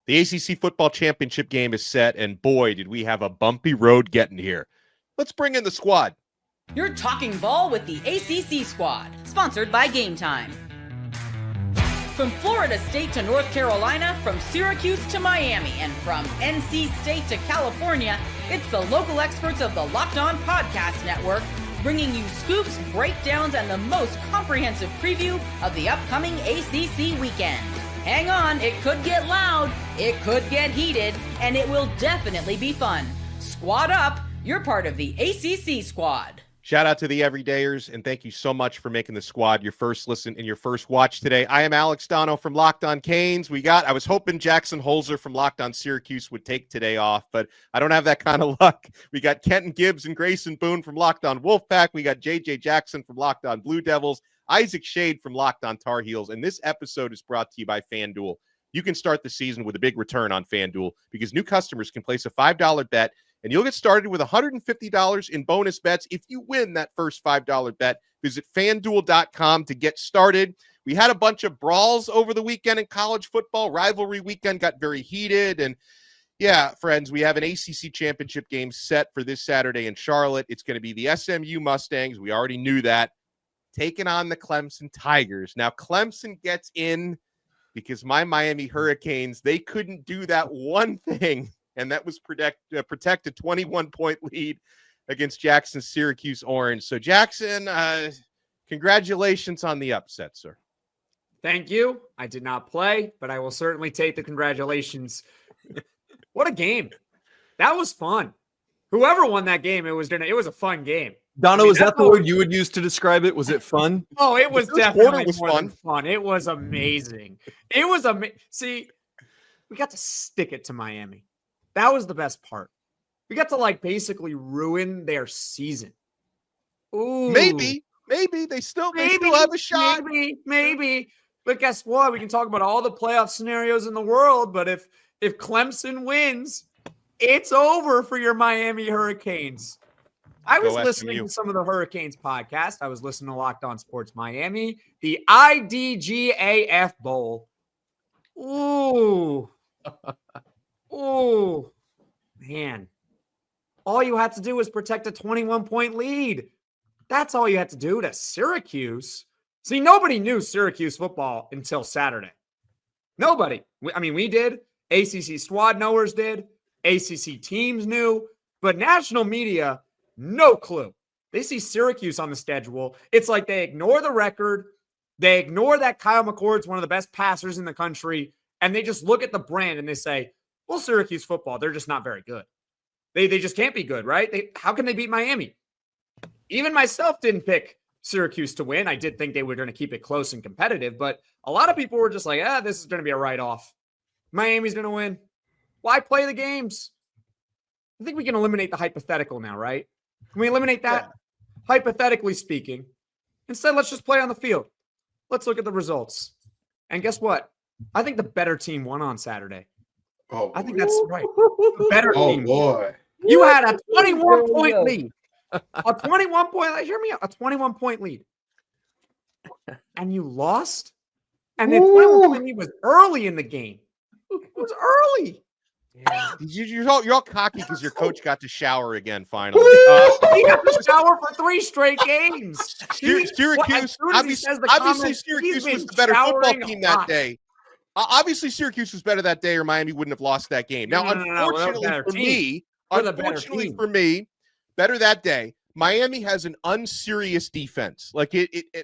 The ACC Football Championship game is set, and boy, did we have a bumpy road getting here. Let's bring in the squad. You're talking ball with the ACC Squad, sponsored by Game Time. From Florida State to North Carolina, from Syracuse to Miami, and from NC State to California, it's the local experts of the Locked On Podcast Network, bringing you scoops, breakdowns, and the most comprehensive preview of the upcoming ACC weekend. Hang on, it could get loud, it could get heated, and it will definitely be fun. Squad up, you're part of the ACC Squad. Shout out to the everydayers, and thank you so much for making the squad your first listen and your first watch today. I am Alex Donno from Locked On Canes. I was hoping Jackson Holzer from Locked On Syracuse would take today off, but I don't have that kind of luck. We got Kenton Gibbs and Grayson Boone from Locked On Wolfpack. We got JJ Jackson from Locked On Blue Devils, Isaac Shade from Locked On Tar Heels, and this episode is brought to you by FanDuel. You can start the season with a big return on FanDuel because new customers can place a $5 bet, and you'll get started with $150 in bonus bets if you win that first $5 bet. Visit FanDuel.com to get started. We had a bunch of brawls over the weekend in college football. Rivalry weekend got very heated. And, yeah, friends, we have an ACC Championship game set for this Saturday in Charlotte. It's going to be the SMU Mustangs. We already knew that. Taking on the Clemson Tigers. Now, Clemson gets in because my Miami Hurricanes, they couldn't do that one thing, and that was protect a 21-point lead against Jackson's Syracuse Orange. So, Jackson, congratulations on the upset, sir. Thank you. I did not play, but I will certainly take the congratulations. What a game. That was fun. Whoever won that game, it was a fun game. Donno, is that the word you would use to describe it? Was it fun? Oh, it was definitely fun. It was amazing. It was See, we got to stick it to Miami. That was the best part. We got to basically ruin their season. Ooh. Maybe they still have a shot. Maybe. But guess what? We can talk about all the playoff scenarios in the world, but if Clemson wins, it's over for your Miami Hurricanes. I was listening to some of the Hurricanes podcast. I was listening to Locked On Sports Miami, the IDGAF Bowl. Ooh, man. All you had to do was protect a 21-point lead. That's all you had to do to Syracuse. See, nobody knew Syracuse football until Saturday. Nobody. We did. ACC Squad knowers did. ACC teams knew. But national media, no clue. They see Syracuse on the schedule. It's like they ignore the record. They ignore that Kyle McCord's one of the best passers in the country. And they just look at the brand and they say, well, Syracuse football, they're just not very good. They just can't be good, right? How can they beat Miami? Even myself didn't pick Syracuse to win. I did think they were going to keep it close and competitive, but a lot of people were just like, this is going to be a write-off. Miami's going to win. Why play the games? I think we can eliminate the hypothetical now, right? Can we eliminate that? Yeah. Hypothetically speaking. Instead, let's just play on the field. Let's look at the results. And guess what? I think the better team won on Saturday. Oh, I think that's right. The better team. Oh, boy. You had a 21-point lead. A 21-point lead. Hear me out. A 21-point lead. And you lost? And the 21-point lead was early in the game. It was early. Yeah. You're all cocky because your coach got to shower again finally. He got to shower for 3 straight games. Syracuse, obviously Syracuse was the better football team that day. Obviously, Syracuse was better that day, or Miami wouldn't have lost that game. Now, unfortunately for me, better that day. Miami has an unserious defense.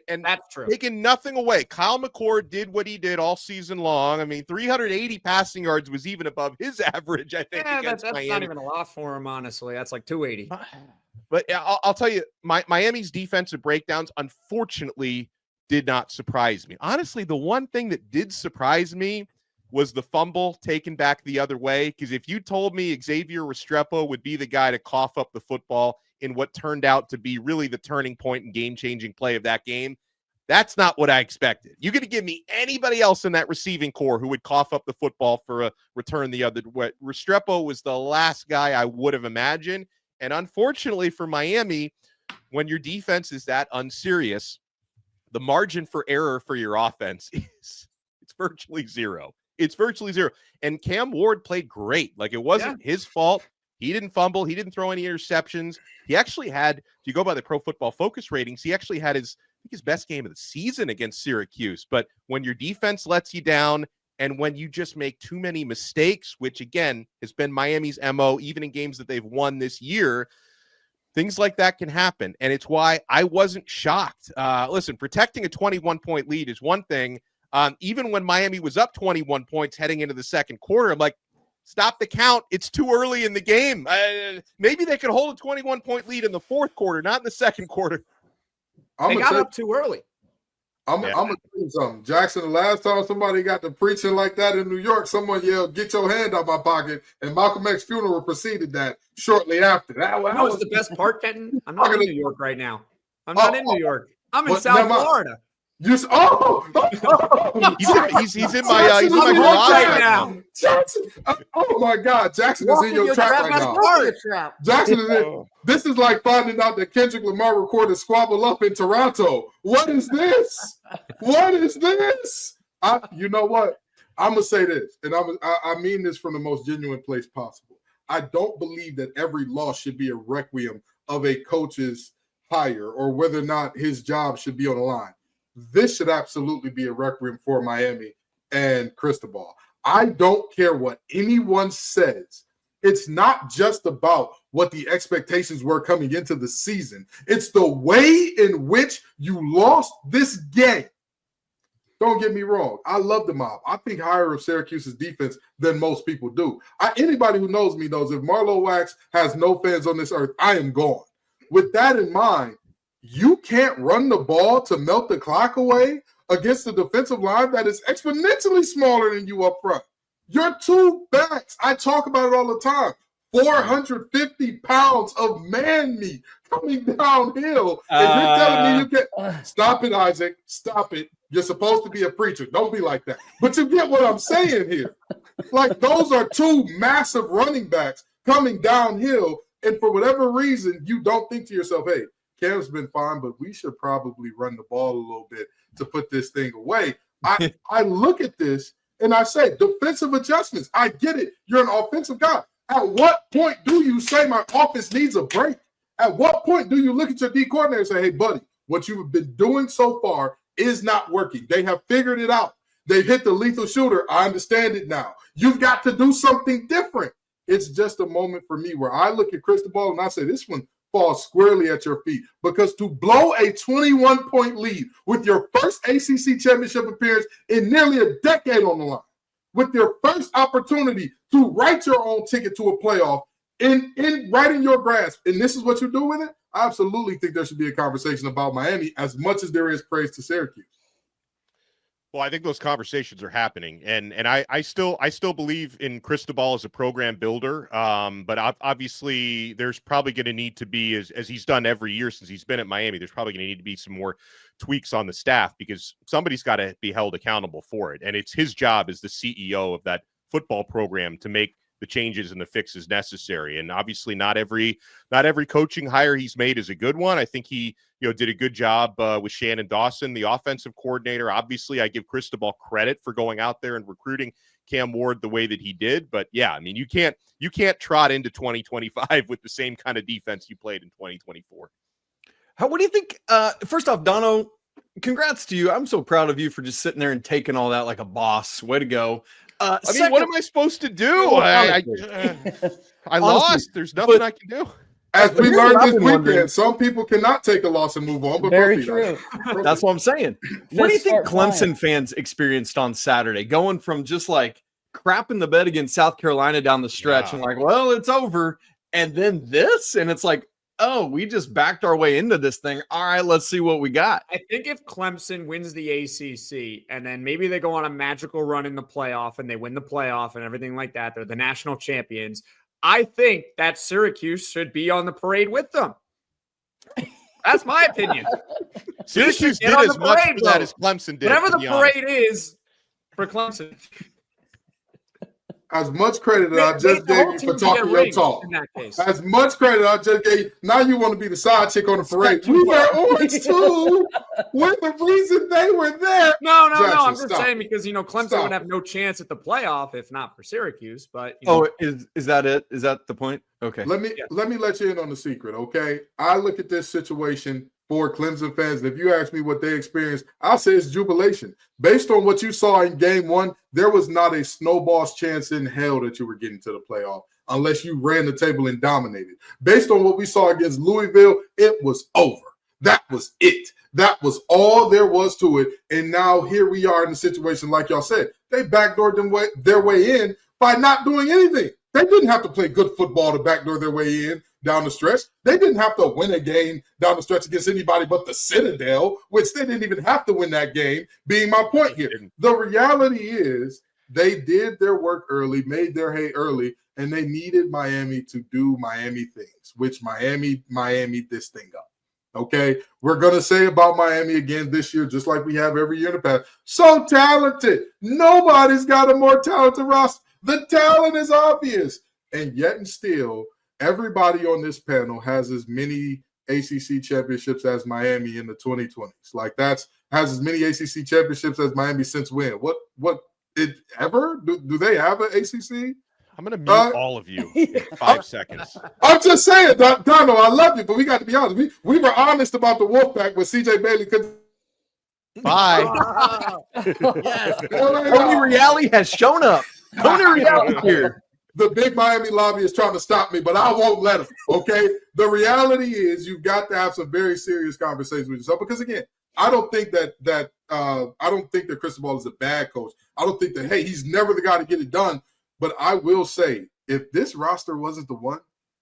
And that's true. Taking nothing away. Kyle McCord did what he did all season long. 380 passing yards was even above his average, I think, against that's Miami. Not even a lot for him, honestly. That's like 280. But I'll tell you, Miami's defensive breakdowns, unfortunately, did not surprise me. Honestly, the one thing that did surprise me was the fumble taken back the other way. Because if you told me Xavier Restrepo would be the guy to cough up the football in what turned out to be really the turning point and game-changing play of that game, that's not what I expected. You're going to give me anybody else in that receiving core who would cough up the football for a return the other way. Restrepo was the last guy I would have imagined. And unfortunately for Miami, when your defense is that unserious, the margin for error for your offense is virtually zero. It's virtually zero. And Cam Ward played great. Like, it wasn't his fault. He didn't fumble. He didn't throw any interceptions. He actually had, if you go by the Pro Football Focus ratings, he actually had his best game of the season against Syracuse. But when your defense lets you down and when you just make too many mistakes, which again has been Miami's MO, even in games that they've won this year, things like that can happen. And it's why I wasn't shocked. Listen, protecting a 21-point lead is one thing. Even when Miami was up 21 points heading into the second quarter, I'm like, stop the count. It's too early in the game. Maybe they could hold a 21-point lead in the fourth quarter, not in the second quarter. They got up too early. I'm going to tell you something. Jackson, the last time somebody got to preaching like that in New York, someone yelled, "Get your hand out my pocket," and Malcolm X's funeral preceded that shortly after. That was the best part, Kenton. I'm not in New York right now. I'm not in New York. I'm in South Florida. He's in my garage right now. Jackson, oh my God, Jackson is in your trap right now. Jackson is in. This is like finding out that Kendrick Lamar recorded "Squabble Up" in Toronto. What is this? What is this? You know what? I'm gonna say this, and I mean this from the most genuine place possible. I don't believe that every loss should be a requiem of a coach's hire or whether or not his job should be on the line. This should absolutely be a requiem for Miami and Cristobal. I don't care what anyone says. It's not just about what the expectations were coming into the season. It's the way in which you lost this game. Don't get me wrong. I love the Mob. I think higher of Syracuse's defense than most people do. Anybody who knows me knows if Marlowe Wax has no fans on this earth, I am gone. With that in mind, you can't run the ball to melt the clock away against a defensive line that is exponentially smaller than you up front. Your two backs, I talk about it all the time, 450 pounds of man meat coming downhill. And you're telling me you can't. Stop it, Isaac. Stop it. You're supposed to be a preacher. Don't be like that. But you get what I'm saying here. Like, those are two massive running backs coming downhill. And for whatever reason, you don't think to yourself, hey, Cam's been fine, but we should probably run the ball a little bit to put this thing away. I look at this and I say, defensive adjustments. I get it. You're an offensive guy. At what point do you say my offense needs a break? At what point do you look at your D coordinator and say, hey, buddy, what you've been doing so far is not working. They have figured it out. They've hit the lethal shooter. I understand it now. You've got to do something different. It's just a moment for me where I look at Cristobal and I say, this one falls squarely at your feet, because to blow a 21-point lead with your first ACC championship appearance in nearly a decade on the line, with your first opportunity to write your own ticket to a playoff in right in your grasp, and this is what you do with it, I absolutely think there should be a conversation about Miami as much as there is praise to Syracuse. Well, I think those conversations are happening, and I still believe in Cristobal as a program builder. But obviously, there's probably going to need to be, as he's done every year since he's been at Miami, there's probably going to need to be some more tweaks on the staff, because somebody's got to be held accountable for it, and it's his job as the CEO of that football program to make the changes and the fixes necessary. And obviously, not every coaching hire he's made is a good one. I think he did a good job with Shannon Dawson, the offensive coordinator. Obviously, I give Cristobal credit for going out there and recruiting Cam Ward the way that he did. But yeah, I mean, you can't trot into 2025 with the same kind of defense you played in 2024. What do you think? First off, Donno, congrats to you. I'm so proud of you for just sitting there and taking all that like a boss. Way to go. I mean, what am I supposed to do? I lost. There's nothing I can do. As we learned this weekend, some people cannot take a loss and move on. But very true. That's what I'm saying. What do you think Clemson fans experienced on Saturday, going from just like crap in the bed against South Carolina down the stretch and like, well, it's over, and then this, and it's like, oh, we just backed our way into this thing. All right, let's see what we got. I think if Clemson wins the ACC and then maybe they go on a magical run in the playoff and they win the playoff and everything like that, they're the national champions. I think that Syracuse should be on the parade with them. That's my opinion. Syracuse did as much for that as Clemson did. Whatever the parade is for Clemson. As much credit that I just gave you for talking your talk. As much credit I just gave you. Now you want to be the side chick on the parade. We wear orange too. We're the reason they were there. No. I'm just saying because Clemson would have no chance at the playoff if not for Syracuse. But is that it? Is that the point? Okay. Let me let you in on the secret. Okay, I look at this situation for Clemson fans. And if you ask me what they experienced, I'll say it's jubilation. Based on what you saw in game one, there was not a snowball's chance in hell that you were getting to the playoff unless you ran the table and dominated. Based on what we saw against Louisville, it was over. That was it. That was all there was to it. And now here we are in a situation, like y'all said, they backdoored their way in by not doing anything. They didn't have to play good football to backdoor their way in down the stretch. They didn't have to win a game down the stretch against anybody but the Citadel, which they didn't even have to win that game, being my point here. The reality is they did their work early, made their hay early, and they needed Miami to do Miami things, which Miami this thing up. Okay, we're going to say about Miami again this year, just like we have every year in the past. So talented. Nobody's got a more talented roster. The talent is obvious. And yet and still, everybody on this panel has as many ACC championships as Miami in the 2020s. Like has as many ACC championships as Miami since when? What ever? Do they have an ACC? I'm going to mute all of you in 5 seconds. I'm just saying, Donno, I love you, but we got to be honest. We were honest about the Wolfpack when CJ Bailey couldn't. Bye. Yes. Tony Reale has shown up. Tony Reale here. The big Miami lobby is trying to stop me, but I won't let them, okay? The reality is you've got to have some very serious conversations with yourself because, again, I don't think that Cristobal is a bad coach. I don't think that, hey, he's never the guy to get it done. But I will say, if this roster wasn't the one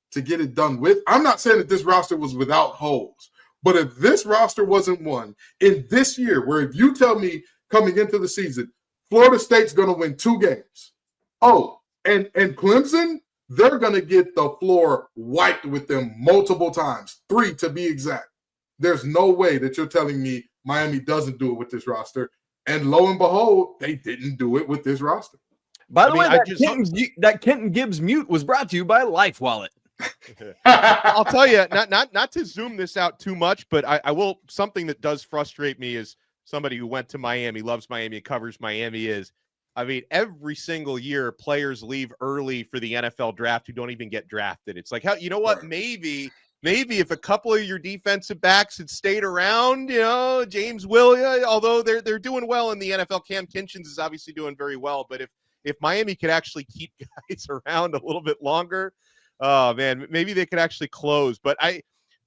to get it done with, I'm not saying that this roster was without holes, but if this roster wasn't one in this year, where if you tell me coming into the season, Florida State's going to win 2 games. Oh, and Clemson, they're going to get the floor wiped with them multiple times, 3 to be exact. There's no way that you're telling me Miami doesn't do it with this roster. And lo and behold, they didn't do it with this roster. By the way, that Kenton Gibbs mute was brought to you by Life Wallet. I'll tell you, not to zoom this out too much, but I will. Something that does frustrate me is somebody who went to Miami, loves Miami, covers Miami is, I mean, every single year players leave early for the NFL draft who don't even get drafted. It's like, you know what? Maybe if a couple of your defensive backs had stayed around, James Williams, although they're doing well in the NFL, Cam Kinchins is obviously doing very well, but if Miami could actually keep guys around a little bit longer, oh man, maybe they could actually close. But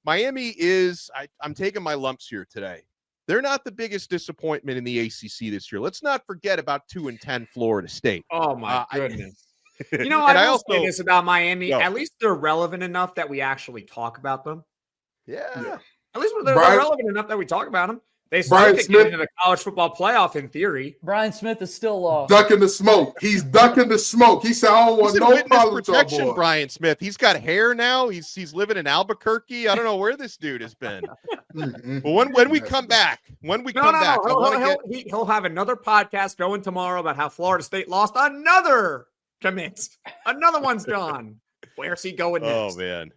Miami is, I'm taking my lumps here today. They're not the biggest disappointment in the ACC this year. Let's not forget about 2-10 Florida State. Oh my goodness. I will say this about Miami. At least they're relevant enough that we actually talk about them. Yeah. At least they're relevant enough that we talk about them. They still could get into the college football playoff in theory. Brian Smith is still lost. Ducking the smoke. He's ducking the smoke. He said, I don't want no problems. Protection, Brian Smith. He's got hair now. He's living in Albuquerque. I don't know where this dude has been. But when we come back, he'll have another podcast going tomorrow about how Florida State lost another commit. Another one's gone. Where's he going next? Oh, man.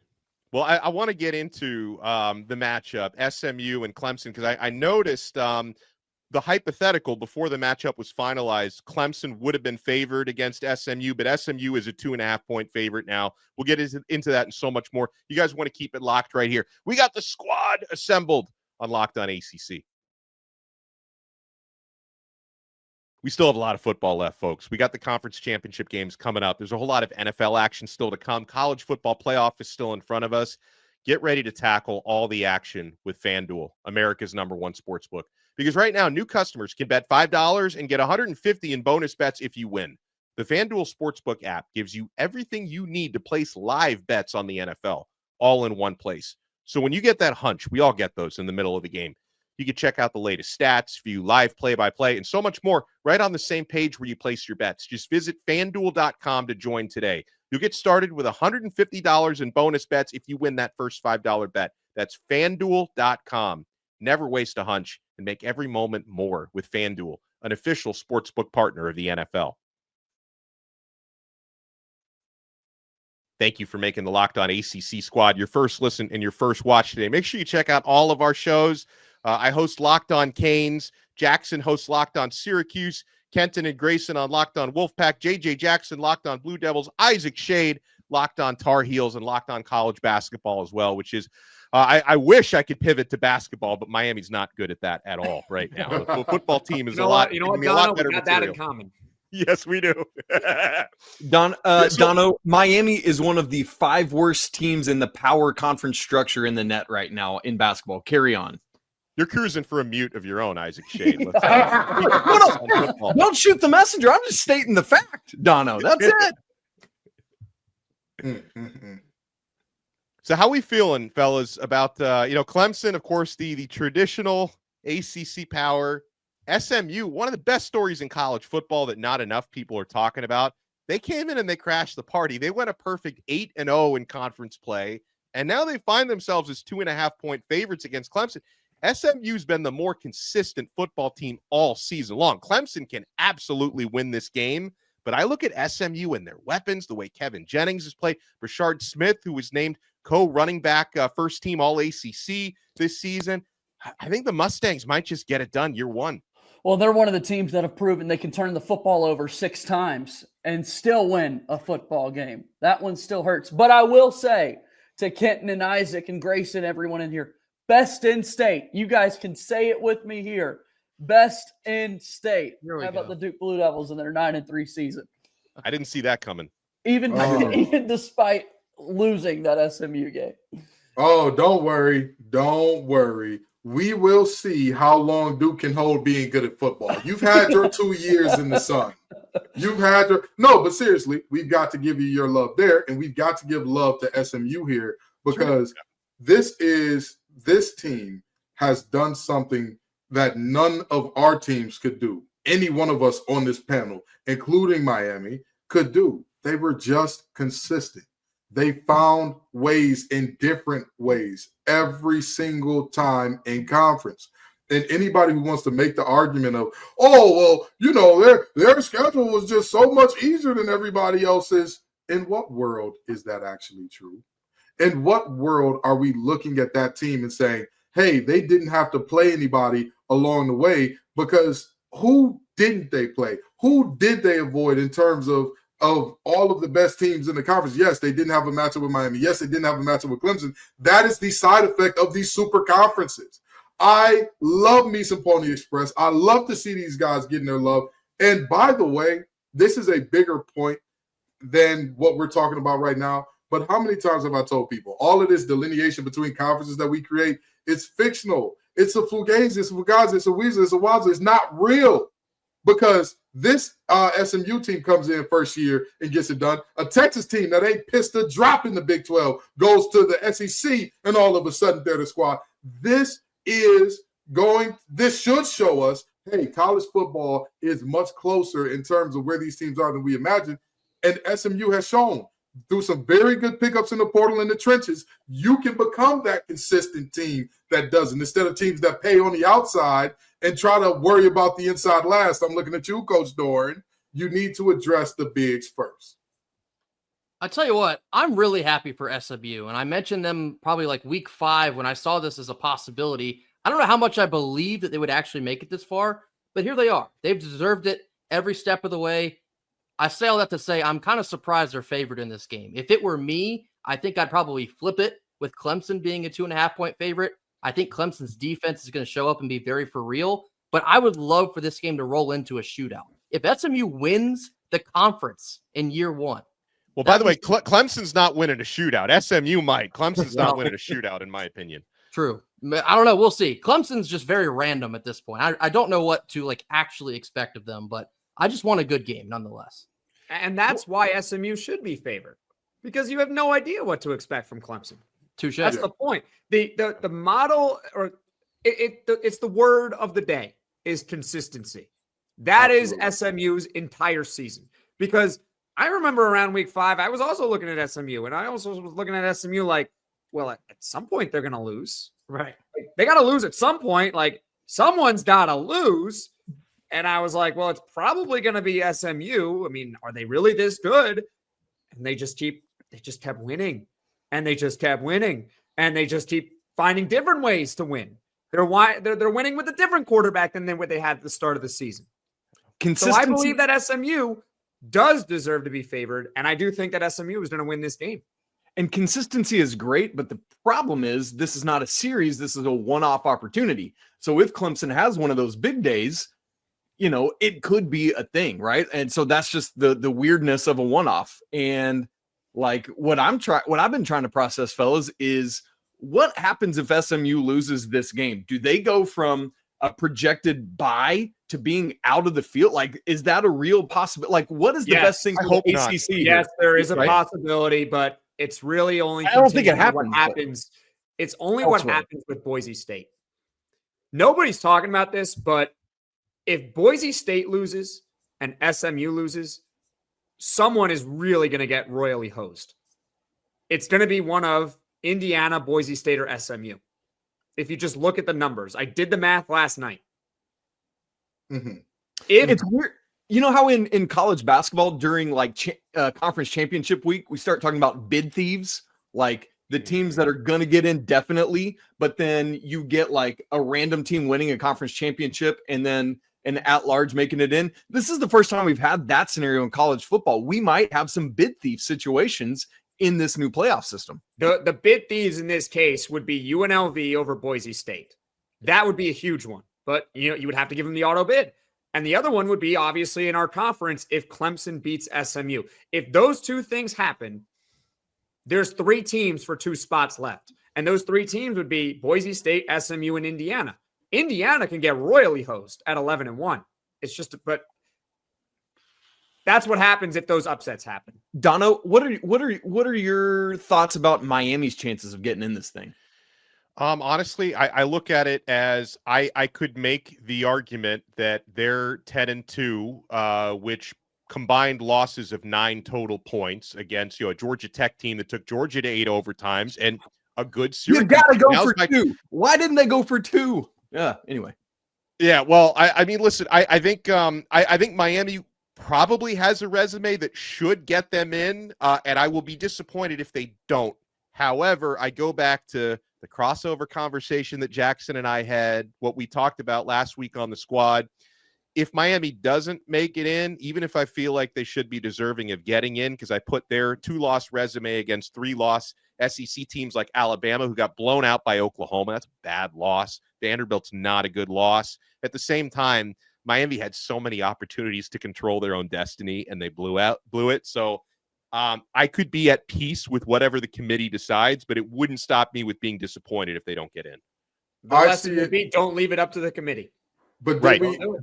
Well, I want to get into the matchup, SMU and Clemson, because I noticed the hypothetical before the matchup was finalized. Clemson would have been favored against SMU, but SMU is a 2.5-point favorite now. We'll get into that and so much more. You guys want to keep it locked right here. We got the squad assembled on Locked On ACC. We still have a lot of football left, folks. We got the conference championship games coming up. There's a whole lot of NFL action still to come. College football playoff is still in front of us. Get ready to tackle all the action with FanDuel, America's #1 sportsbook. Because right now, new customers can bet $5 and get $150 in bonus bets if you win. The FanDuel Sportsbook app gives you everything you need to place live bets on the NFL, all in one place. So when you get that hunch, we all get those in the middle of the game. You can check out the latest stats, view live play-by-play, and so much more right on the same page where you place your bets. Just visit FanDuel.com to join today. You'll get started with $150 in bonus bets if you win that first $5 bet. That's FanDuel.com. Never waste a hunch and make every moment more with FanDuel, an official sportsbook partner of the NFL. Thank you for making the Locked On ACC Squad your first listen and your first watch today. Make sure you check out all of our shows. I host Locked On Canes. Jackson hosts Locked On Syracuse. Kenton and Grayson on Locked On Wolfpack. JJ Jackson, Locked On Blue Devils. Isaac Shade, Locked On Tar Heels, and Locked On College Basketball as well, which is I wish I could pivot to basketball, but Miami's not good at that at all right now. The football team is a lot better we got that in common. Yes, we do. Donno, Miami is one of the 5 worst teams in the power conference structure in the net right now in basketball. Carry on. You're cruising for a mute of your own, Isaac Shade. Don't shoot the messenger. I'm just stating the fact, Donno. That's it. So how we feeling, fellas, about Clemson, of course, the traditional ACC power. SMU, one of the best stories in college football that not enough people are talking about. They came in and they crashed the party. They went a perfect 8-0 in conference play, and now they find themselves as 2.5-point favorites against Clemson. SMU's been the more consistent football team all season long. Clemson can absolutely win this game, but I look at SMU and their weapons, the way Kevin Jennings has played, Rashard Smith, who was named co-running back first team All-ACC this season. I think the Mustangs might just get it done year one. Well, they're one of the teams that have proven they can turn the football over 6 times and still win a football game. That one still hurts. But I will say to Kenton and Isaac and Grayson, everyone in here, best in state. You guys can say it with me here. Best in state. How about the Duke Blue Devils in their 9-3 season? I didn't see that coming. Even despite losing that SMU game. Oh, don't worry. Don't worry. We will see how long Duke can hold being good at football. You've had your 2 years in the sun. But seriously, we've got to give you your love there, and we've got to give love to SMU here because this team has done something that none of our teams could do. Any one of us on this panel, including Miami, could do. They were just consistent. They found ways in different ways every single time in conference. And anybody who wants to make the argument of, their schedule was just so much easier than everybody else's. In what world is that actually true? In what world are we looking at that team and saying, hey, they didn't have to play anybody along the way? Because who didn't they play? Who did they avoid in terms of all of the best teams in the conference? Yes, they didn't have a matchup with Miami. Yes, they didn't have a matchup with Clemson. That is the side effect of these super conferences. I love me some Pony Express. I love to see these guys getting their love. And by the way, this is a bigger point than what we're talking about right now. But how many times have I told people all of this delineation between conferences that we create, it's fictional. It's a fugazi, it's a fugazi, it's a weasel, it's a wazoo. It's not real. Because this SMU team comes in first year and gets it done. A Texas team that ain't pissed a drop in the Big 12 goes to the SEC, and all of a sudden they're the squad. This should show us, hey, college football is much closer in terms of where these teams are than we imagine. And SMU has shown through some very good pickups in the portal in the trenches, you can become that consistent team that doesn't, instead of teams that pay on the outside and try to worry about the inside last. I'm looking at you, Coach Doran. You need to address the bigs first. I tell you what, I'm really happy for SMU, and I mentioned them probably like week 5 when I saw this as a possibility. I don't know how much I believe that they would actually make it this far, but here they are. They've deserved it every step of the way. I say all that to say I'm kind of surprised they're favored in this game. If it were me, I think I'd probably flip it with Clemson being a 2.5-point favorite. I think Clemson's defense is going to show up and be very for real, but I would love for this game to roll into a shootout. If SMU wins the conference in year 1. Well, by the way, Clemson's not winning a shootout. SMU might. Clemson's not winning a shootout, in my opinion. True. I don't know. We'll see. Clemson's just very random at this point. I don't know what to actually expect of them, but I just want a good game nonetheless. And that's why SMU should be favored, because you have no idea what to expect from Clemson. Touche. That's the point. The model, or it's the word of the day, is consistency. That Absolutely. Is SMU's entire season. Because I remember around week 5, I was also looking at SMU, and I also was looking at SMU like, well, at some point they're going to lose. Right. They got to lose at some point. Like, someone's got to lose. And I was like, well, it's probably going to be SMU. I mean, are they really this good? And they just keep they just kept winning, and they just kept winning, and they just keep finding different ways to win. They're winning with a different quarterback than what they had at the start of the season. So I believe that SMU does deserve to be favored, and I do think that SMU is going to win this game. And consistency is great, but the problem is this is not a series. This is a one-off opportunity. So if Clemson has one of those big days, it could be a thing, right? And so that's just the weirdness of a one-off. And like what I've been trying to process, fellas, is what happens if SMU loses this game? Do they go from a projected bye to being out of the field? Like, is that a real possibility? Like, what is the best thing for the ACC? Yes, there is a possibility, but it's really only. I don't think it happens. What happens? It's only what happens with Boise State. Nobody's talking about this, but if Boise State loses and SMU loses, someone is really going to get royally hosed. It's going to be one of Indiana, Boise State, or SMU. If you just look at the numbers, I did the math last night. Mm-hmm. It's weird. You know how in college basketball during like conference championship week, we start talking about bid thieves, like the teams that are going to get in definitely, but then you get like a random team winning a conference championship and then an at-large making it in. This is the first time we've had that scenario in college football. We might have some bid thief situations in this new playoff system. The bid thieves in this case would be UNLV over Boise State. That would be a huge one, but you would have to give them the auto bid. And the other one would be obviously in our conference if Clemson beats SMU. If those two things happen, there's 3 teams for 2 spots left. And those 3 teams would be Boise State, SMU, and Indiana. Indiana can get royally hosed at 11-1. It's just, but that's what happens if those upsets happen. Donno, what are your thoughts about Miami's chances of getting in this thing? Honestly, I look at it as I could make the argument that they're 10-2, which combined losses of 9 total points against a Georgia Tech team that took Georgia to 8 overtimes and a good series. You gotta go for 2. Why didn't they go for 2? Yeah. Anyway. Yeah. Well, I mean, listen, I think Miami probably has a resume that should get them in, and I will be disappointed if they don't. However, I go back to the crossover conversation that Jackson and I had, what we talked about last week on the squad. If Miami doesn't make it in, even if I feel like they should be deserving of getting in, because I put their 2-loss resume against 3-loss SEC teams like Alabama, who got blown out by Oklahoma. That's a bad loss. Vanderbilt's not a good loss. At the same time, Miami had so many opportunities to control their own destiny, and they blew it. So I could be at peace with whatever the committee decides, but it wouldn't stop me with being disappointed if they don't get in. Don't leave it up to the committee. But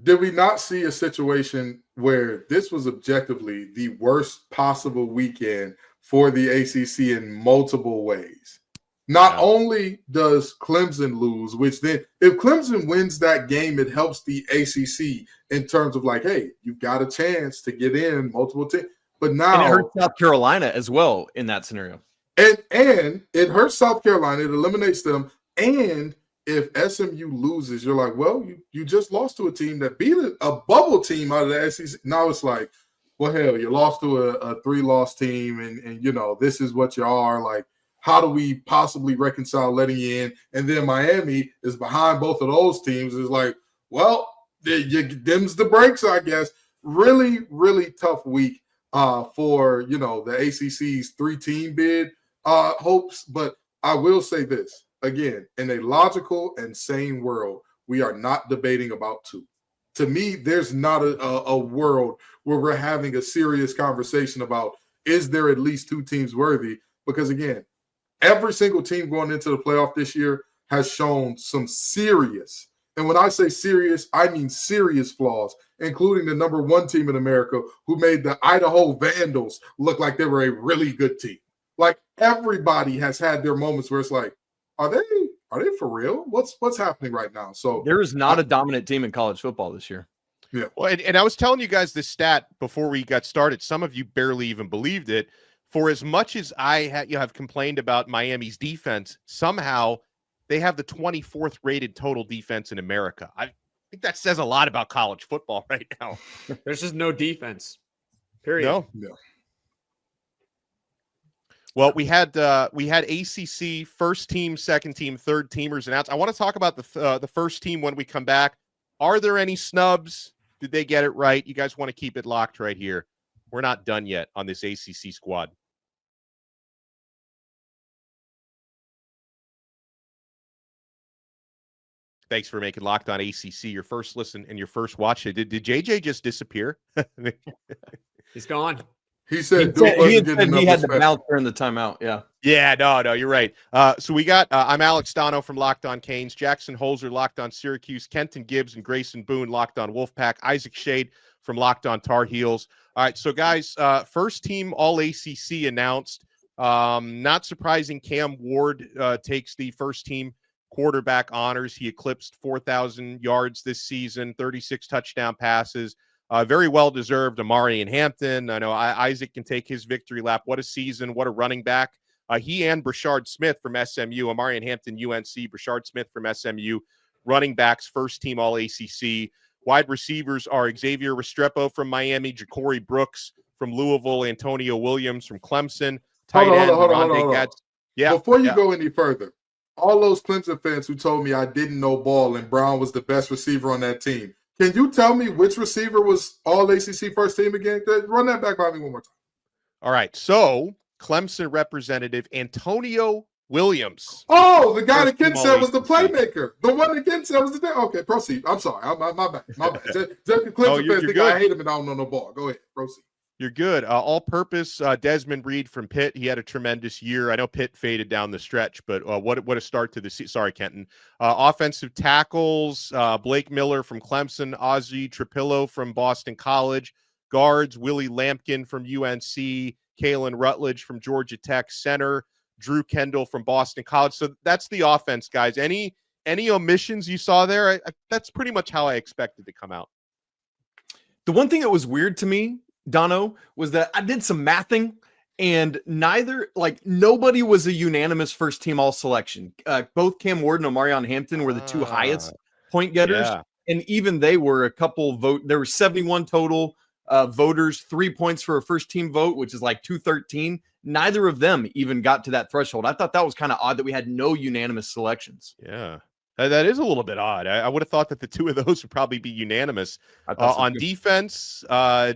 did we not see a situation where this was objectively the worst possible weekend for the ACC in multiple ways? Not only does Clemson lose, which then if Clemson wins that game, it helps the ACC in terms of like, hey, you've got a chance to get in multiple teams. But now and it hurts South Carolina as well in that scenario. And it hurts South Carolina. It eliminates them. And if SMU loses, you're like, well, you just lost to a team that beat a bubble team out of the SEC. Now it's like, well, hell, you lost to a 3-loss team, and this is what you are. Like, how do we possibly reconcile letting you in? And then Miami is behind both of those teams. It's like, well, you dims the brakes, I guess. Really, really tough week for the ACC's 3-team bid hopes. But I will say this. Again, in a logical and sane world, we are not debating about 2. To me, there's not a world where we're having a serious conversation about, is there at least 2 teams worthy? Because, again, every single team going into the playoff this year has shown some serious, and when I say serious, I mean serious flaws, including the number 1 team in America who made the Idaho Vandals look like they were a really good team. Like, everybody has had their moments where it's like, Are they for real? What's happening right now? So there is not a dominant team in college football this year. Yeah. Well, and I was telling you guys this stat before we got started. Some of you barely even believed it. For as much as I have complained about Miami's defense, somehow they have the 24th rated total defense in America. I think that says a lot about college football right now. There's just no defense. Period. No. Well, we had ACC first team, second team, third teamers announced. I want to talk about the first team when we come back. Are there any snubs? Did they get it right? You guys want to keep it locked right here. We're not done yet on this ACC squad. Thanks for making Locked On ACC your first listen and your first watch. Did JJ just disappear? He's gone. He said he had to bounce during the timeout. Yeah. Yeah, no, you're right. So we got, I'm Alex Donno from Locked On Canes, Jackson Holzer, Locked On Syracuse, Kenton Gibbs and Grayson Boone, Locked On Wolfpack, Isaac Shade from Locked On Tar Heels. All right, so guys, first team All ACC announced. Not surprising, Cam Ward takes the first team quarterback honors. He eclipsed 4,000 yards this season, 36 touchdown passes. Very well-deserved. Amari and Hampton. I know Isaac can take his victory lap. What a season. What a running back. He and Brashard Smith from SMU. Amari and Hampton, UNC. Brashard Smith from SMU. Running backs, first team All-ACC. Wide receivers are Xavier Restrepo from Miami, Ja'Cory Brooks from Louisville, Antonio Williams from Clemson. Tight end, hold on. Yeah. Before you go any further, all those Clemson fans who told me I didn't know ball and Brown was the best receiver on that team, can you tell me which receiver was All ACC first team again? Run that back by me one more time. All right. So Clemson representative Antonio Williams. Oh, the guy that Ken said was the playmaker. The one that Ken said was the okay, proceed. I'm sorry. My bad. Just Clemson fans think I hate him and I don't know no ball. Go ahead. Proceed. You're good. All-purpose Desmond Reed from Pitt. He had a tremendous year. I know Pitt faded down the stretch, but what a start to the season. Sorry, Kenton. Offensive tackles, Blake Miller from Clemson, Ozzie Trapillo from Boston College. Guards, Willie Lampkin from UNC, Kalen Rutledge from Georgia Tech. Center, Drew Kendall from Boston College. So that's the offense, guys. Any omissions you saw there? That's pretty much how I expected to come out. The one thing that was weird to me, Donno, was that I did some mathing and nobody was a unanimous first team all selection. Both Cam Ward and Omarion Hampton were the two highest point getters. Yeah. And even they were a couple there were 71 total voters, 3 points for a first team vote, which is like 213. Neither of them even got to that threshold. I thought that was kind of odd that we had no unanimous selections. Yeah. That is a little bit odd. I would have thought that the two of those would probably be unanimous. On defense,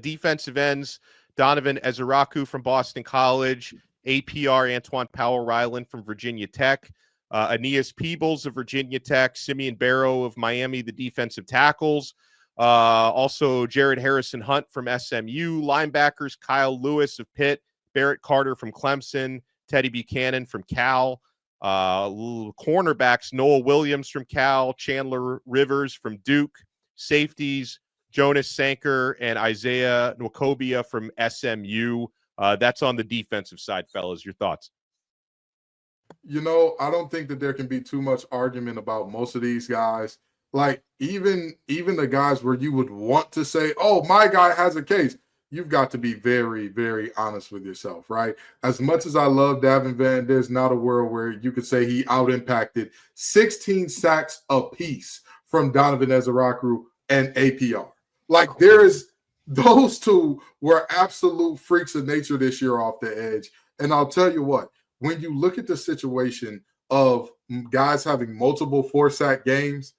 defensive ends, Donovan Ezeraku from Boston College, APR Antoine Powell-Ryland from Virginia Tech, Aeneas Peebles of Virginia Tech, Simeon Barrow of Miami, the defensive tackles, also Jared Harrison Hunt from SMU, linebackers, Kyle Lewis of Pitt, Barrett Carter from Clemson, Teddy Buchanan from Cal, cornerbacks, Noah Williams from Cal, Chandler Rivers from Duke, safeties, Jonas Sanker and Isaiah Nwokobia from SMU. That's on the defensive side, fellas. Your thoughts? You know, I don't think that there can be too much argument about most of these guys. Like even the guys where you would want to say, oh, my guy has a case. You've got to be very, very honest with yourself, right? As much as I love Davin Van, there's not a world where you could say he out-impacted 16 sacks apiece from Donovan Ezeraku and APR. Like those two were absolute freaks of nature this year off the edge. And I'll tell you what, when you look at the situation of guys having multiple 4-sack games,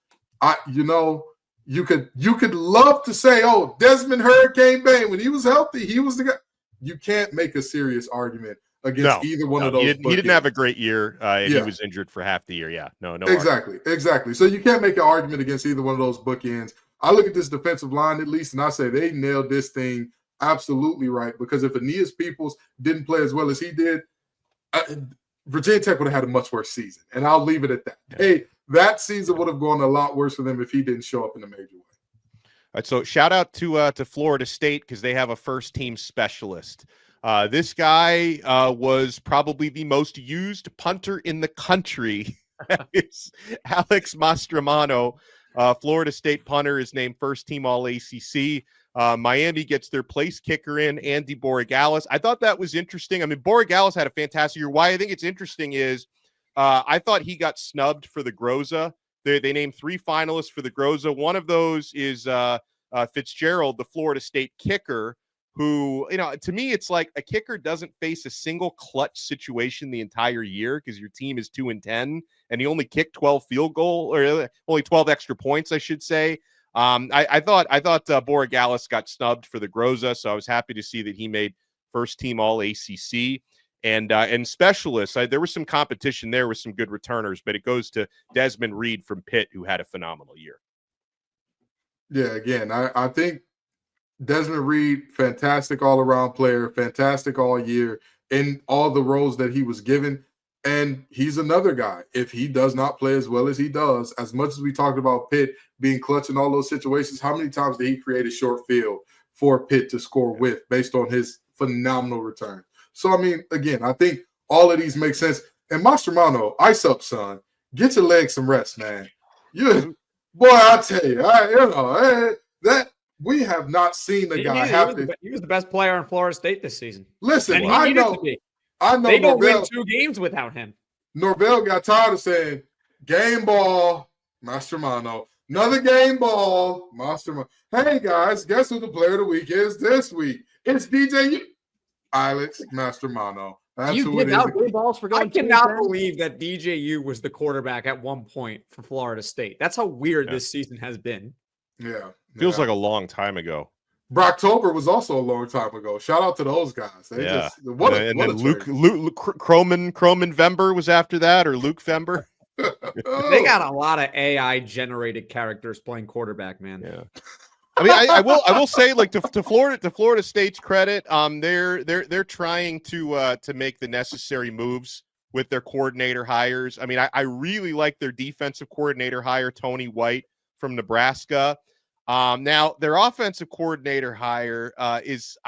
you could love to say, oh, Desmond Hurricane Bain, when he was healthy, he was the guy. You can't make a serious argument against either one of those. He didn't have a great year. He was injured for half the year. Yeah, no. Exactly. So you can't make an argument against either one of those bookends. I look at this defensive line at least, and I say they nailed this thing absolutely right, because if Aeneas Peoples didn't play as well as he did, Virginia Tech would have had a much worse season. And I'll leave it at that. Yeah. Hey, that season would have gone a lot worse for them if he didn't show up in a major way. All right, so shout out to Florida State because they have a first-team specialist. This guy was probably the most used punter in the country. It's Alex Mastromano. Florida State punter is named first-team All-ACC. Miami gets their place kicker in, Andy Borregales. I thought that was interesting. I mean, Borregales had a fantastic year. Why I think it's interesting is I thought he got snubbed for the Groza. They named 3 finalists for the Groza. One of those is Fitzgerald, the Florida State kicker. who, to me, it's like a kicker doesn't face a single clutch situation the entire year because your team is 2-10 and he only kicked 12 field goal or only 12 extra points, I should say. I thought Borogalis got snubbed for the Groza, so I was happy to see that he made first team all ACC. And specialists, there was some competition there with some good returners, but it goes to Desmond Reed from Pitt, who had a phenomenal year. Yeah, again, I think Desmond Reed, fantastic all-around player, fantastic all year in all the roles that he was given. And he's another guy. If he does not play as well as he does, as much as we talked about Pitt being clutch in all those situations, how many times did he create a short field for Pitt to score with based on his phenomenal return? So, I mean, again, I think all of these make sense. And Mastromano, ice up, son. Get your legs some rest, man. Boy, I tell you, that we have not seen the guy have to. He was the best player in Florida State this season. Listen, I know they don't win 2 games without him. Norvell got tired of saying game ball, Mastromano. Another game ball, Mastromano. Hey guys, guess who the player of the week is this week? It's DJ Alex Mastromano. That's you who give it is. out good balls for going. I cannot believe that DJU was the quarterback at one point for Florida State. That's how weird this season has been. Yeah. Feels like a long time ago. Brocktober was also a long time ago. Shout out to those guys. They then Luke Croman Vember was after that, or Luke Vember. They got a lot of AI generated characters playing quarterback, man. Yeah. I mean, I will say, like, to Florida State's credit, they're trying to make the necessary moves with their coordinator hires. I mean, I really like their defensive coordinator hire, Tony White from Nebraska. Now their offensive coordinator hire is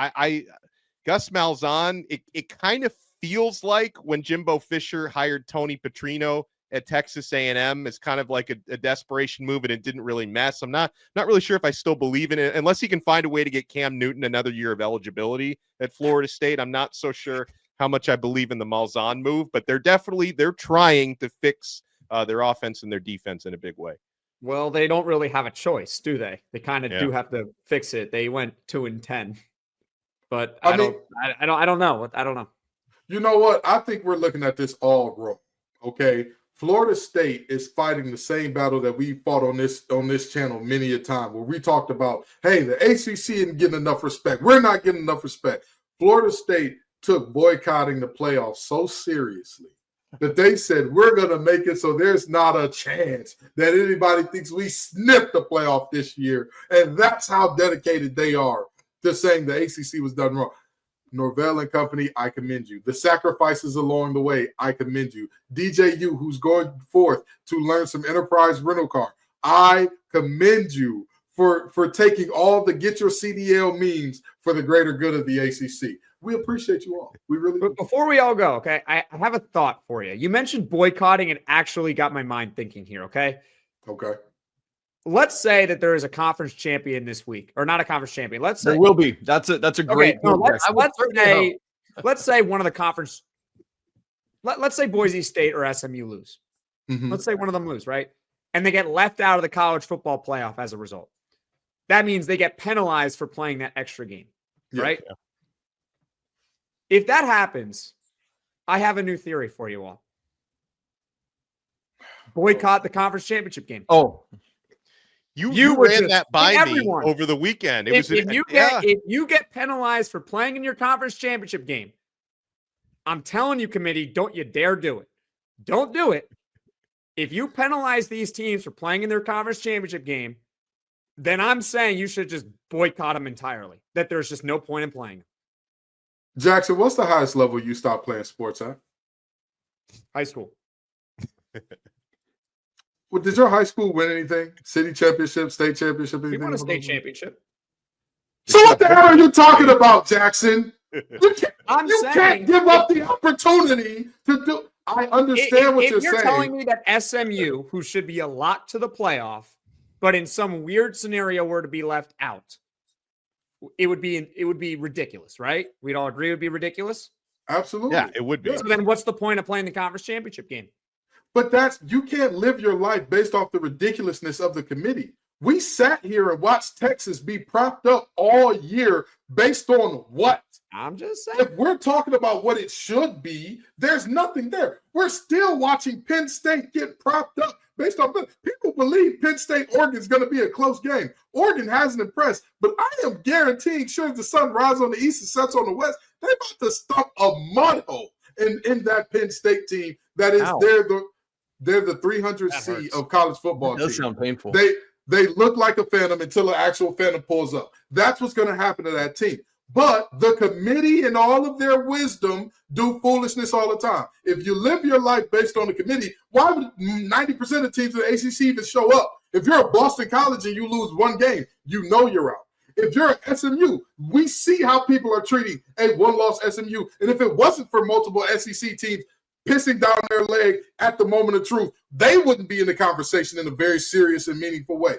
Gus Malzahn. It kind of feels like when Jimbo Fisher hired Tony Petrino at Texas A&M. It's kind of like a desperation move, and it didn't really mess. I'm not really sure if I still believe in it, unless he can find a way to get Cam Newton another year of eligibility at Florida State. I'm not so sure how much I believe in the Malzahn move, but they're trying to fix their offense and their defense in a big way. Well, they don't really have a choice, do they? They kind of do have to fix it. They went 2-10, but I don't know. I don't know. You know what? I think we're looking at this all wrong. Okay. Florida State is fighting the same battle that we fought on this channel many a time, where we talked about, hey, the ACC isn't getting enough respect. We're not getting enough respect. Florida State took boycotting the playoffs so seriously that they said, we're going to make it so there's not a chance that anybody thinks we sniffed the playoff this year. And that's how dedicated they are to saying the ACC was done wrong. Norvell and company, I commend you. The sacrifices along the way, I commend you. DJU, who's going forth to learn some enterprise rental car, I commend you for taking all the get your CDL memes for the greater good of the ACC. We appreciate you all. We really do. But before we all go, okay, I have a thought for you. You mentioned boycotting and actually got my mind thinking here, okay? Okay. Let's say that there is a conference champion this week, or not a conference champion. Let's say there will be. That's a great. Okay, no, let's say one of the conference. Let's say Boise State or SMU lose. Mm-hmm. Let's say one of them lose, right? And they get left out of the college football playoff as a result. That means they get penalized for playing that extra game, right? Yeah. If that happens, I have a new theory for you all. Boycott the conference championship game. Oh. You ran that by me over the weekend. If you get penalized for playing in your conference championship game, I'm telling you, committee, don't you dare do it. Don't do it. If you penalize these teams for playing in their conference championship game, then I'm saying you should just boycott them entirely, that there's just no point in playing. Jackson, what's the highest level you stopped playing sports at? High school. Well, did your high school win anything? City championship, state championship? We won a state championship. So what the hell are you talking about, Jackson? You can't give up the opportunity to do. I understand what you're saying. If you're telling me that SMU, who should be a lock to the playoff, but in some weird scenario were to be left out, it would be ridiculous, right? We'd all agree it would be ridiculous. Absolutely. Yeah, it would be. So then what's the point of playing the conference championship game? But you can't live your life based off the ridiculousness of the committee. We sat here and watched Texas be propped up all year based on what? I'm just saying. If we're talking about what it should be, there's nothing there. We're still watching Penn State get propped up based on people believe Penn State Oregon is going to be a close game. Oregon hasn't impressed, but I am guaranteeing, sure as the sun rises on the east and sets on the west, they're about to stump a mud hole in that Penn State team. That is, they're the 300 seed of college football. That does sound painful. They look like a phantom until the actual phantom pulls up. That's what's going to happen to that team. But the committee and all of their wisdom do foolishness all the time. If you live your life based on the committee, why would 90% of teams in the ACC even show up? If you're at Boston College and you lose one game, you know you're out. If you're at SMU, we see how people are treating a one-loss SMU. And if it wasn't for multiple SEC teams pissing down their leg at the moment of truth, they wouldn't be in the conversation in a very serious and meaningful way.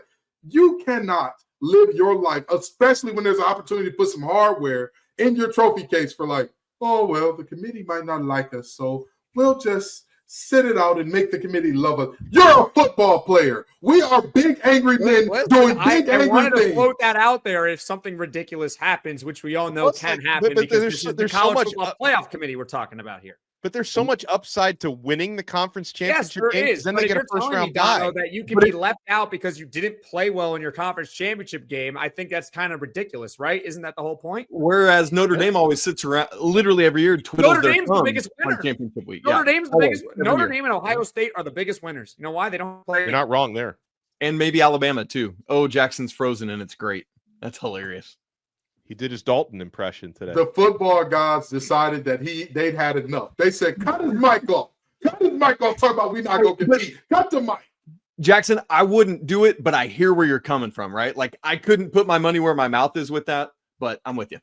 You cannot live your life, especially when there's an opportunity to put some hardware in your trophy case for like, oh, well, the committee might not like us, so we'll just sit it out and make the committee love us. You're a football player. We are big, angry men doing big, angry things. I wanted to float that out there if something ridiculous happens, which we all know can happen because this is the college football playoff committee we're talking about here. But there's so much upside to winning the conference championship game. Yes, there is. Then but they if get a you're first-round telling me, bye. Donno, that you can be left out because you didn't play well in your conference championship game, I think that's kind of ridiculous, right? Isn't that the whole point? Whereas Notre Dame always sits around literally every year. Notre Dame's the biggest winner. Championship week. Notre Dame's the biggest. Notre Dame and Ohio State are the biggest winners. You know why? They don't play. You're not wrong there. And maybe Alabama too. Oh, Jackson's frozen and it's great. That's hilarious. He did his Dalton impression today. The football gods decided that they'd had enough. They said, cut his mic off. Cut his mic off. Talk about we're not going to compete. Cut the mic. Jackson, I wouldn't do it, but I hear where you're coming from, right? Like, I couldn't put my money where my mouth is with that, but I'm with you.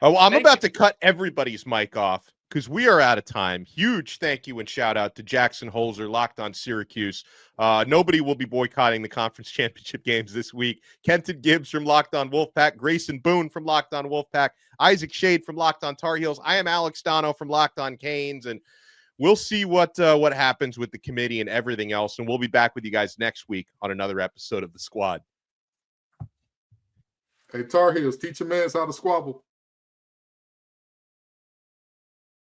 I'm about to cut everybody's mic off because we are out of time. Huge thank you and shout out to Jackson Holzer, Locked on Syracuse. Nobody will be boycotting the conference championship games this week. Kenton Gibbs from Locked on Wolfpack, Grayson Boone from Locked on Wolfpack, Isaac Shade from Locked on Tar Heels. I am Alex Donno from Locked on Canes, and we'll see what happens with the committee and everything else. And we'll be back with you guys next week on another episode of The Squad. Hey, Tar Heels, teach your mans how to squabble.